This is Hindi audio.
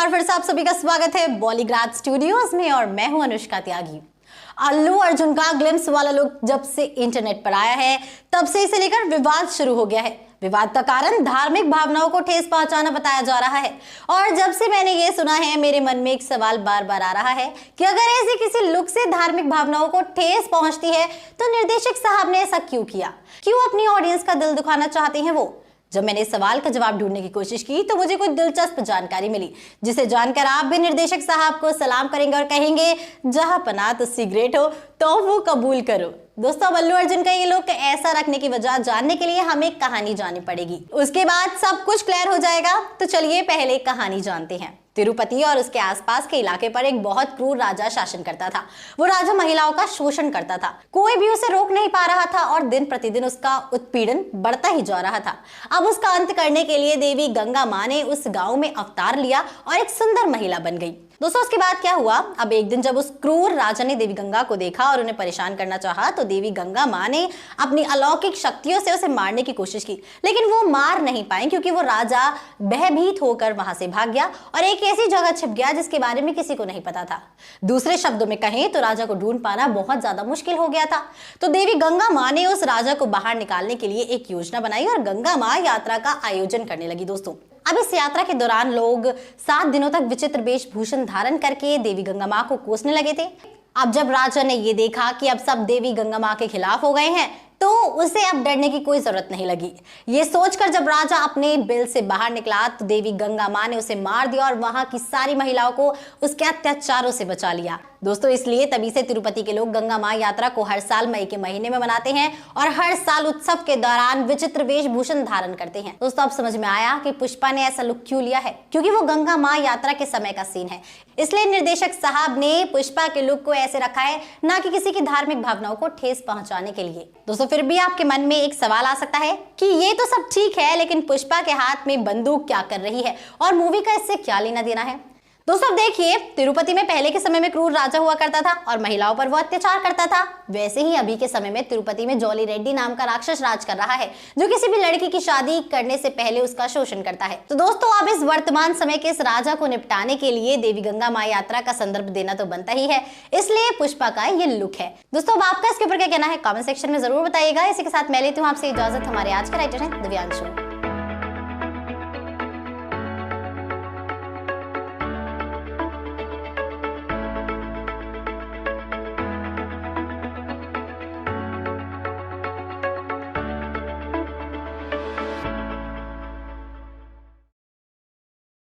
बार फिर से आप सभी का स्वागत है बॉलीग्राड स्टूडियोज में और मैं हूं अनुष्का त्यागी। अल्लू अर्जुन का ग्लिम्स वाला लुक जब से इंटरनेट पर आया है तब से इसे लेकर विवाद शुरू हो गया है। विवाद का कारण धार्मिक भावनाओं को ठेस पहुंचाना बताया जा रहा है और जब से मैंने ये सुना है मेरे मन में एक सवाल बार बार आ रहा है कि अगर ऐसे किसी लुक से धार्मिक भावनाओं को ठेस पहुंचती है तो निर्देशक साहब ने ऐसा क्यों किया? क्यों अपनी ऑडियंस का दिल दुखाना चाहते हैं वो? जब मैंने इस सवाल का जवाब ढूंढने की कोशिश की तो मुझे कुछ दिलचस्प जानकारी मिली जिसे जानकर आप भी निर्देशक साहब को सलाम करेंगे और कहेंगे जहां पना तुझसे ग्रेट हो तो वो कबूल करो। दोस्तों, अल्लू अर्जुन का ये लुक ऐसा रखने की वजह जानने के लिए हमें कहानी जाननी पड़ेगी, उसके बाद सब कुछ क्लियर हो जाएगा। तो चलिए पहले कहानी जानते हैं। तिरुपति और उसके आसपास के इलाके पर एक बहुत क्रूर राजा शासन करता था। वो राजा महिलाओं का शोषण करता था, कोई भी उसे रोक नहीं पा रहा था और दिन प्रतिदिन उसका उत्पीड़न बढ़ता ही जा रहा था। अब उसका अंत करने के लिए देवी गंगा माँ ने उस गांव में अवतार लिया और एक सुंदर महिला बन गई। दोस्तों, उसके बाद क्या हुआ? अब एक दिन जब उस क्रूर राजा ने देवी गंगा को देखा और उन्हें परेशान करना चाहा तो देवी गंगा माँ ने अपनी अलौकिक शक्तियों से उसे मारने की कोशिश की, लेकिन वो मार नहीं पाए क्योंकि वो राजा भयभीत होकर वहां से भाग गया और एक ऐसी जगह छिप गया जिसके बारे में किसी को नहीं पता था। दूसरे शब्दों में कहें तो राजा को ढूंढ पाना बहुत ज्यादा मुश्किल हो गया था। तो देवी गंगा माँ ने उस राजा को बाहर निकालने के लिए एक योजना बनाई और गंगा माँ यात्रा का आयोजन करने लगी। दोस्तों, अब इस यात्रा के दौरान लोग 7 दिनों तक विचित्र वेशभूषण धारण करके देवी गंगा माँ को कोसने लगे थे। अब जब राजा ने ये देखा कि अब सब देवी गंगा माँ के खिलाफ हो गए हैं तो उसे अब डरने की कोई जरूरत नहीं लगी। ये सोचकर जब राजा अपने बिल से बाहर निकला तो देवी गंगा माँ ने उसे मार दिया और वहां की सारी महिलाओं को उसके अत्याचारों से बचा लिया। दोस्तों, इसलिए तभी से तिरुपति के लोग गंगा माँ यात्रा को हर साल मई के महीने में मनाते हैं और हर साल उत्सव के दौरान विचित्र वेशभूषण धारण करते हैं। दोस्तों, अब समझ में आया कि पुष्पा ने ऐसा लुक क्यों लिया है, क्योंकि वो गंगा माँ यात्रा के समय का सीन है। इसलिए निर्देशक साहब ने पुष्पा के लुक को ऐसे रखा है, ना कि किसी की धार्मिक भावनाओं को ठेस पहुंचाने के लिए। दोस्तों, फिर भी आपके मन में एक सवाल आ सकता है कि ये तो सब ठीक है, लेकिन पुष्पा के हाथ में बंदूक क्या कर रही है और मूवी का इससे क्या लेना देना है? दोस्तों, अब देखिए, तिरुपति में पहले के समय में क्रूर राजा हुआ करता था और महिलाओं पर वो अत्याचार करता था। वैसे ही अभी के समय में तिरुपति में जॉली रेड्डी नाम का राक्षस राज कर रहा है जो किसी भी लड़की की शादी करने से पहले उसका शोषण करता है। तो दोस्तों, अब इस वर्तमान समय के इस राजा को निपटाने के लिए देवी गंगा माँ यात्रा का संदर्भ देना तो बनता ही है, इसलिए पुष्पा का ये लुक है। दोस्तों, अब आपका इसके ऊपर क्या कहना है कमेंट सेक्शन में जरूर बताइएगा। इसी के साथ मैं लेती हूँ आपसे इजाजत। हमारे आज के राइटर हैं दिव्यांशु।